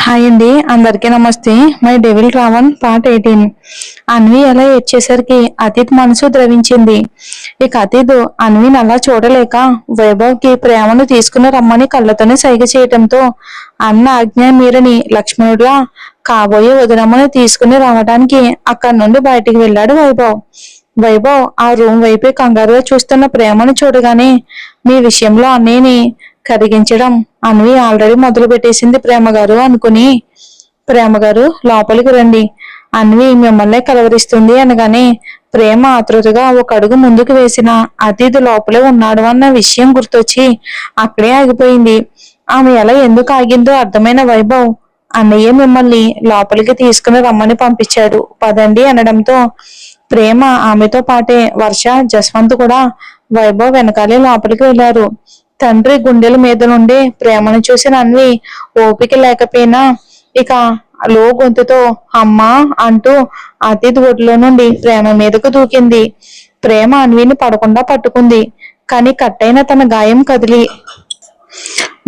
Hi అండి, అందరికీ నమస్తే. My devil Ravan part 18. Anvi అలా ఏడ్చేసరికి అతిథ్ మనసు ద్రవించింది. ఇక అతిథ్ అన్విని అలా చూడలేక వైభవ్కి ప్రేమను తీసుకుని రమ్మని కళ్ళతోనే సైగ చేయటంతో అన్న ఆజ్ఞ మీరని లక్ష్మణుడిలా కాబోయే వదినమ్మని తీసుకుని రావడానికి అక్కడి నుండి బయటికి వెళ్ళాడు వైభవ్. వైభవ్ ఆ రూమ్ వైపే కంగారుగా చూస్తున్న ప్రేమను చూడగానే మీ విషయంలో అన్నయ్యని కరిగించడం అన్వి ఆల్రెడీ మొదలు పెట్టేసింది ప్రేమగారు అనుకుని, ప్రేమగారు లోపలికి రండి, అన్వి మిమ్మల్నే కలవరిస్తుంది అనగానే ప్రేమ ఆతృతగా ఒక అడుగు ముందుకు వేసిన అతిథి లోపలే ఉన్నాడు అన్న విషయం గుర్తొచ్చి అక్కడే ఆగిపోయింది. ఆమె ఎలా ఎందుకు ఆగిందో అర్థమైన వైభవ్ అన్నయ్య మిమ్మల్ని లోపలికి తీసుకుని రమ్మని పంపించాడు, పదండి అనడంతో ప్రేమ ఆమెతో పాటే వర్ష జస్వంత్ కూడా వైభవ్ వెనకాలే లోపలికి వెళ్లారు. తండ్రి గుండెల మీద నుండి ప్రేమను చూసిన అన్వి ఓపిక లేకపోయినా ఇక లో గొంతుతో అమ్మా అంటూ అతిథి ఒడిలో నుండి ప్రేమ మీదకు దూకింది. ప్రేమ అన్విని పడకుండా పట్టుకుంది. కానీ కట్టైన తన గాయం కదిలి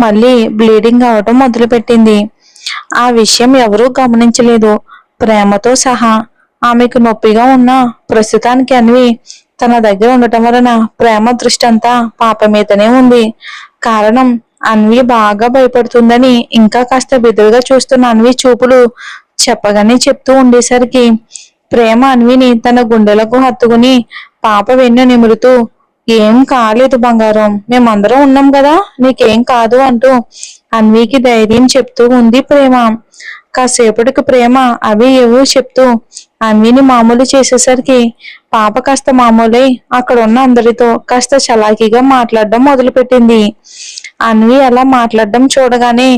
మళ్ళీ బ్లీడింగ్ అవటం మొదలుపెట్టింది. ఆ విషయం ఎవరూ గమనించలేదు, ప్రేమతో సహా. ఆమెకు నొప్పిగా ఉన్న ప్రస్తుతానికి అన్వి తన దగ్గర ఉండటం వలన ప్రేమ దృష్టి అంతా పాప మీదనే ఉంది. కారణం అన్వి బాగా భయపడుతుందని ఇంకా కాస్త బెదురుగా చూస్తున్న అన్వి చూపులు చెప్పగానే చెప్తూ ఉండేసరికి ప్రేమ అన్విని తన గుండెలకు హత్తుకుని పాప వెన్ను నిమురుతూ ఏం కాలేదు బంగారం, మేమందరం ఉన్నాం కదా, నీకేం కాదు అంటూ అన్వికి ధైర్యం చెప్తూ ఉంది ప్రేమ. కాసేపటికి ప్రేమ అవి ఏవో చెప్తూ అన్విని మామూలు చేసేసరికి పాప కాస్త మామూలై అక్కడ ఉన్న అందరితో కాస్త చలాకీగా మాట్లాడడం మొదలుపెట్టింది. అన్వి అలా మాట్లాడడం చూడగానే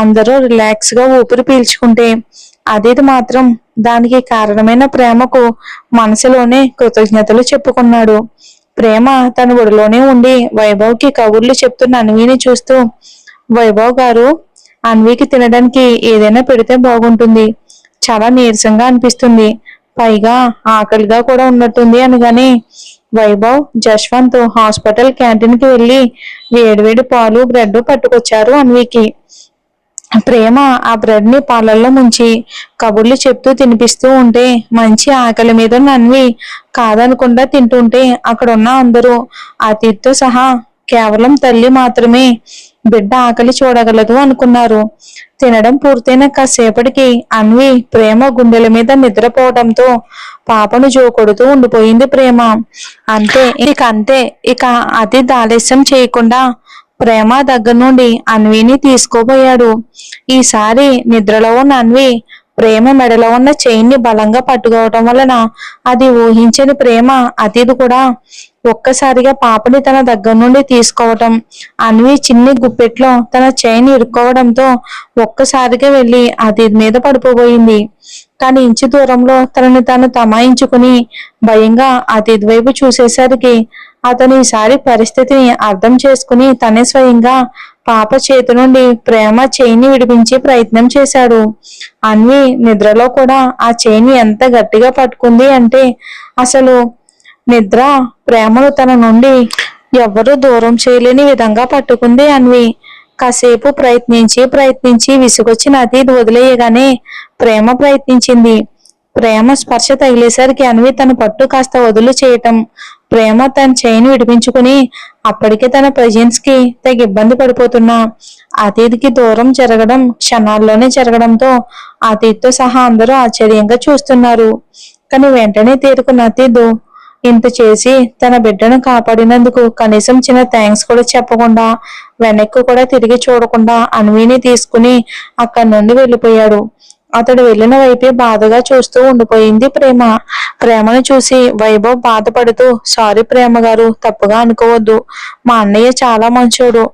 అందరూ రిలాక్స్ గా ఊపిరి పీల్చుకుంటే అదితి మాత్రం దానికి కారణమైన ప్రేమకు మనసులోనే కృతజ్ఞతలు చెప్పుకున్నాడు. ప్రేమ తన ఒడిలోనే ఉండి వైభవ్కి కబుర్లు చెప్తున్న అన్విని చూస్తూ వైభవ్ గారు, అన్వికి తినడానికి ఏదైనా పెడితే బాగుంటుంది, చాలా నీరసంగా అనిపిస్తుంది, పైగా ఆకలిగా కూడా ఉన్నట్టుంది అనగానే వైభవ్ జశ్వంత్ హాస్పిటల్ క్యాంటీన్ కి వెళ్లి వేడివేడి పాలు బ్రెడ్ పట్టుకొచ్చారు అన్వికి. ప్రేమ ఆ బ్రెడ్ ని పాలల్లో ముంచి కబుర్లు చెప్తూ తినిపిస్తూ ఉంటే మంచి ఆకలి మీద అన్వి కాదనకుండా తింటుంటే అక్కడ ఉన్న అందరూ అతిథితో సహా కేవలం తల్లి మాత్రమే బిడ్డ ఆకలి చూడగలదు అనుకున్నారు. తినడం పూర్తయిన కాసేపటికి అన్వి ప్రేమ గుండెల మీద నిద్రపోవడంతో పాపను జోకొడుతూ ఉండిపోయింది ప్రేమ. అంతే ఇక అతి ఆలస్యం చేయకుండా ప్రేమ దగ్గర నుండి అన్విని తీసుకోబోయాడు. ఈసారి నిద్రలో ఉన్న అన్వి ప్రేమ మెడలో ఉన్న చైన్ ని బలంగా పట్టుకోవటం వలన అది ఊహించని ప్రేమ అతిథి కూడా ఒక్కసారిగా పాపని తన దగ్గర నుండి తీసుకోవటం, అన్వి చిన్ని గుప్పెట్లో తన చైన్ ఇరుక్కోవడంతో ఒక్కసారిగా వెళ్లి అతిథి మీద పడిపోబోయింది. కానీ ఇంచు దూరంలో తనని తాను తమాయించుకుని భయంగా అతిథి వైపు చూసేసరికి అతను ఈసారి పరిస్థితిని అర్థం చేసుకుని తనే స్వయంగా పాప చేతి నుండి ప్రేమ చైన్ని విడిపించే ప్రయత్నం చేశాడు. అన్వి నిద్రలో కూడా ఆ చైన్ని ఎంత గట్టిగా పట్టుకుంది అంటే అసలు నిద్ర ప్రేమను తన నుండి ఎవ్వరూ దూరం చేయలేని విధంగా పట్టుకుంది అన్వి. కాసేపు ప్రయత్నించి విసుగొచ్చిన అతిథి వదిలేయగానే ప్రేమ ప్రయత్నించింది. ప్రేమ స్పర్శ తగిలేసరికి అన్వి తన పట్టు కాస్త వదులు చేయటం, ప్రేమ తన చైన్ విడిపించుకుని అప్పటికే తన ప్రెజెన్స్ కి తెగ ఇబ్బంది పడిపోతున్నా అతిథికి దూరం జరగడం క్షణాల్లోనే జరగడంతో అతిథితో సహా అందరూ ఆశ్చర్యంగా చూస్తున్నారు. కానీ వెంటనే తేరుకున్న అతిథి ఇంత చేసి తన బిడ్డను కాపాడినందుకు కనీసం చిన్న థ్యాంక్స్ కూడా చెప్పకుండా వెనక్కి కూడా తిరిగి చూడకుండా అన్విని తీసుకుని అక్కడి నుండి వెళ్ళిపోయాడు. అతడు వెళ్ళిన వైపే బాధగా చూస్తూ ఉండిపోయింది ప్రేమ. ప్రేమను చూసి వైభవ్ బాధపడుతూ సారీ ప్రేమ గారు, తప్పుగా అనుకోవద్దు, మా అన్నయ్య చాలా మంచోడు,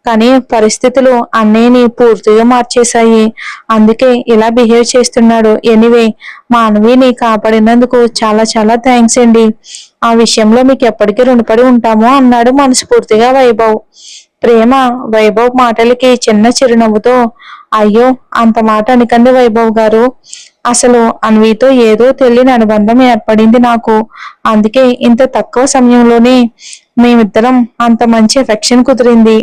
కానీ పరిస్థితులు అన్నయ్యని పూర్తిగా మార్చేశాయి, అందుకే ఇలా బిహేవ్ చేస్తున్నాడు. ఎనీవే మా అన్విని కాపాడినందుకు చాలా చాలా థ్యాంక్స్ అండి, ఆ విషయంలో మీకు ఎప్పటికీ రుణపడి ఉంటాము అన్నాడు మనస్ఫూర్తిగా వైభవ్. ప్రేమ వైభవ్ మాటలకి చిన్న చిరునవ్వుతో అయ్యో అంత మాట అనకండి వైభవ్ గారు, అసలు అన్వితో ఏదో తెలియని అనుబంధం ఏర్పడింది నాకు, అందుకే ఇంత తక్కువ సమయంలోనే మేమిద్దరం అంత మంచి ఎఫెక్షన్ కుదిరింది.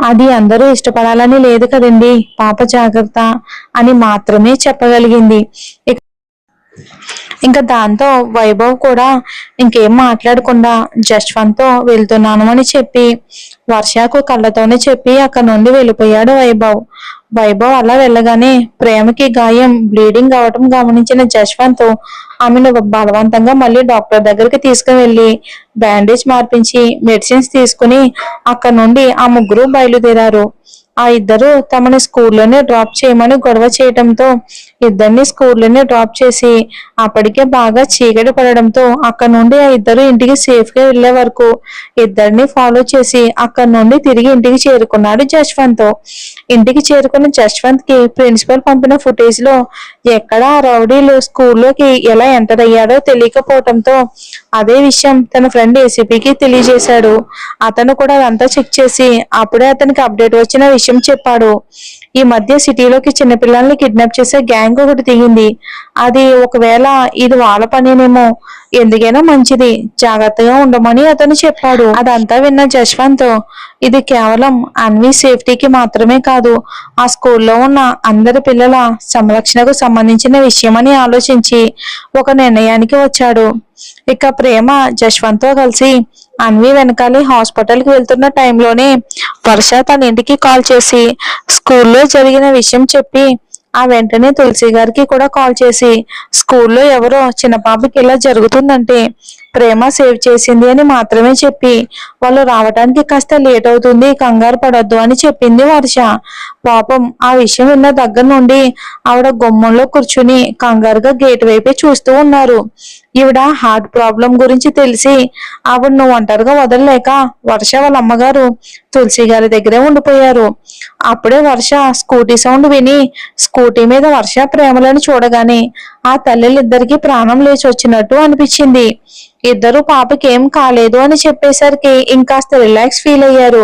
అది అందరూ ఇష్టపడాలని లేదు కదండి, పాప జాగ్రత్త అని మాత్రమే చెప్పగలిగింది. ఇంకా దాంతో వైభవ్ కూడా ఇంకేం మాట్లాడకుండా జశ్వంత్ తో వెళ్తున్నాను అని చెప్పి వర్షకు కళ్ళతోనే చెప్పి అక్కడ నుండి వెళ్ళిపోయాడు వైభవ్. వైభవ్ అలా వెళ్ళగానే ప్రేమకి గాయం బ్లీడింగ్ అవటం గమనించిన జశ్వంత్ ఆమెను బలవంతంగా మళ్ళీ డాక్టర్ దగ్గరికి తీసుకువెళ్ళి బ్యాండేజ్ మార్పించి మెడిసిన్స్ తీసుకుని అక్కడ నుండి ఆ ముగ్గురు బయలుదేరారు. ఆ ఇద్దరు తమని స్కూల్లోనే డ్రాప్ చేయమని గొడవ చేయడంతో ఇద్దరిని స్కూల్లోనే డ్రాప్ చేసి అప్పటికే బాగా చీకటి పడడంతో అక్కడ నుండి ఆ ఇద్దరు ఇంటికి సేఫ్ గా వెళ్లే వరకు ఇద్దరిని ఫాలో చేసి అక్కడ నుండి తిరిగి ఇంటికి చేరుకున్నాడు జశ్వంత్. ఇంటికి చేరుకున్న జశ్వంత్ కి ప్రిన్సిపల్ పంపిన ఫుటేజ్ లో ఎక్కడ రౌడీలు స్కూల్లోకి ఎలా ఎంటర్ అయ్యాడో తెలియకపోవడంతో అదే విషయం తన ఫ్రెండ్ ఏసీపీకి తెలియజేశాడు. అతను కూడా అదంతా చెక్ చేసి అప్పుడే అతనికి అప్డేట్ వచ్చిన విషయం చెప్పాడు. ఈ మధ్య సిటీలోకి చిన్నపిల్లల్ని కిడ్నాప్ చేసే గ్యాంగ్ ఒకటి దిగింది. అది ఒకవేళ ఇది వాళ్ళ పనేనేమో, ఎందుకైనా మంచిది జాగ్రత్తగా ఉండమని అతను చెప్పాడు. అదంతా విన్న జశ్వంత్ ఇది కేవలం అన్వి సేఫ్టీకి మాత్రమే కాదు, ఆ స్కూల్లో ఉన్న అందరి పిల్లల సంరక్షణకు సంబంధించిన విషయమని ఆలోచించి ఒక నిర్ణయానికి వచ్చాడు. ఇక ప్రేమ జశ్వంత్ తో కలిసి అన్వి వెనకాలే హాస్పిటల్ కి వెళ్తున్న టైంలోనే వర్ష తన ఇంటికి కాల్ చేసి స్కూల్లో జరిగిన విషయం చెప్పి ఆ వెంటనే తులసి గారికి కూడా కాల్ చేసి స్కూల్లో ఎవరో చిన్న పాపకి ఇలా జరుగుతుందంటే ప్రేమ సేవ్ చేసింది అని మాత్రమే చెప్పి వాళ్ళు రావడానికి కాస్త లేట్ అవుతుంది, కంగారు పడొద్దు అని చెప్పింది వర్ష. పాపం ఆ విషయం విన్న దగ్గర నుండి ఆవిడ గుమ్మంలో కూర్చుని కంగారుగా గేట్ వైపే చూస్తూ ఉన్నారు. ఈవిడ హార్ట్ ప్రాబ్లం గురించి తెలిసి ఆవిడను ఒంటరిగా వదలలేక వర్ష వాళ్ళ అమ్మగారు తులసి గారి దగ్గరే ఉండిపోయారు. అప్పుడే వర్ష స్కూటీ సౌండ్ విని స్కూటీ మీద వర్ష ప్రేమలను చూడగానే ఆ తల్లిలిద్దరికి ప్రాణం లేచి వచ్చినట్టు అనిపించింది. ఇద్దరు పాపకి ఏం కాలేదు అని చెప్పేసరికి ఇంకాస్త రిలాక్స్ ఫీల్ అయ్యారు.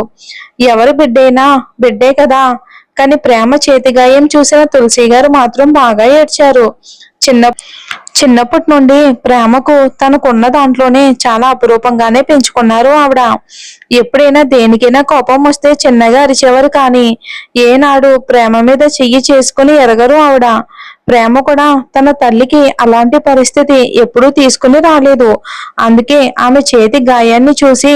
ఎవరు బిడ్డైనా బిడ్డే కదా, కానీ ప్రేమ చేతి గాయం చూసిన తులసి గారు మాత్రం బాగా ఏడ్చారు. చిన్నప్పటి నుండి ప్రేమకు తనకున్న దాంట్లోనే చాలా అపురూపంగానే పెంచుకున్నారు ఆవిడ. ఎప్పుడైనా దేనికైనా కోపం వస్తే చిన్నగా అరిచేవారు, కానీ ఏనాడు ప్రేమ మీద చెయ్యి చేసుకుని ఎరగరు ఆవిడ. ప్రేమ కూడా తన తల్లికి అలాంటి పరిస్థితి ఎప్పుడూ తీసుకుని రాలేదు. అందుకే ఆమె చేతి గాయాన్ని చూసి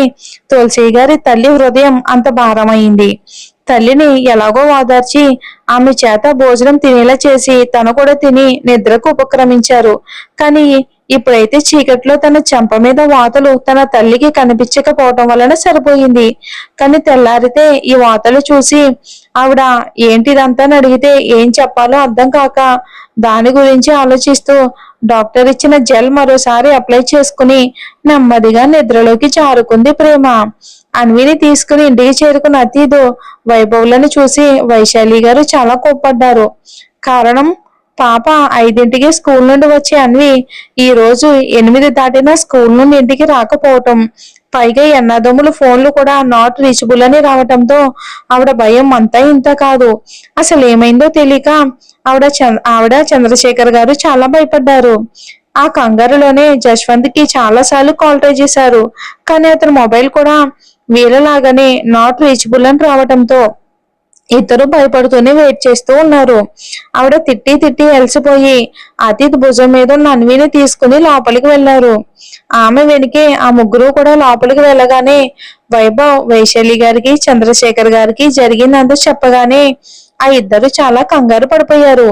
తులసి గారి తల్లి హృదయం అంత భారమైంది. తల్లిని ఎలాగో వాదార్చి ఆమె చేత భోజనం తినేలా చేసి తను కూడా తిని నిద్రకు ఉపక్రమించారు. కానీ ఇప్పుడైతే చీకట్లో తన చెంప మీద వాతలు తన తల్లికి కనిపించకపోవటం వలన సరిపోయింది. కానీ తెల్లారితే ఈ వాతలు చూసి ఆవిడ ఏంటిదంతా అడిగితే ఏం చెప్పాలో అర్థం కాక దాని గురించి ఆలోచిస్తూ డాక్టర్ ఇచ్చిన జెల్ మరోసారి అప్లై చేసుకుని నెమ్మదిగా నిద్రలోకి జారుకుంది ప్రేమ. అన్విని తీసుకుని ఇంటికి చేరుకున్న అతీదు వైభవులను చూసి వైశాలి గారు చాలా కోప్పడ్డారు. కారణం, పాప 5ంటికి స్కూల్ నుండి వచ్చే అన్వి ఈ రోజు 8 దాటినా స్కూల్ నుండి ఇంటికి రాకపోవటం, పైగా ఎన్నదమ్ములు ఫోన్లు కూడా నాట్ రీచబుల్ అని రావటంతో ఆవిడ భయం అంతా ఇంత కాదు. అసలు ఏమైందో తెలియక ఆవిడ చంద్రశేఖర్ గారు చాలా భయపడ్డారు. ఆ కంగారులోనే జశ్వంత్ కి చాలా సార్లు కాల్ ట్రై చేశారు, కానీ అతని మొబైల్ కూడా వీళ్ళలాగానే నాట్ రీచబుల్ అని రావటంతో ఇద్దరు భయపడుతూనే వెయిట్ చేస్తూ ఉన్నారు. ఆవిడ తిట్టి తిట్టి అలసిపోయి అతీత్ భుజం మీద ఉన్న అన్విని తీసుకుని లోపలికి వెళ్లారు. ఆమె వెనుకే ఆ ముగ్గురు కూడా లోపలికి వెళ్ళగానే వైభవ్ వైశాలి గారికి చంద్రశేఖర్ గారికి జరిగిందంతా చెప్పగానే ఆ ఇద్దరు చాలా కంగారు పడిపోయారు.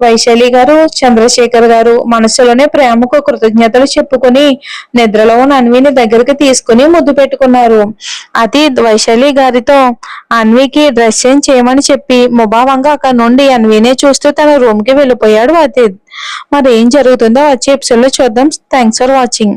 వైశాలి గారు చంద్రశేఖర్ గారు మనసులోనే ప్రేమకు కృతజ్ఞతలు చెప్పుకొని నిద్రలో ఉన్న అన్విని దగ్గరికి తీసుకుని ముద్దు పెట్టుకున్నారు. అతీత్ వైశాలి గారితో అన్వికి డ్రెస్ చేంజ్ చేయమని చెప్పి ముభావంగా అక్కడ నుండి అన్వినే చూస్తూ తన రూమ్ కి వెళ్ళిపోయాడు అతీత్. మరి ఏం జరుగుతుందో వచ్చే ఎపిసోడ్ లో చూద్దాం. Thanks for watching.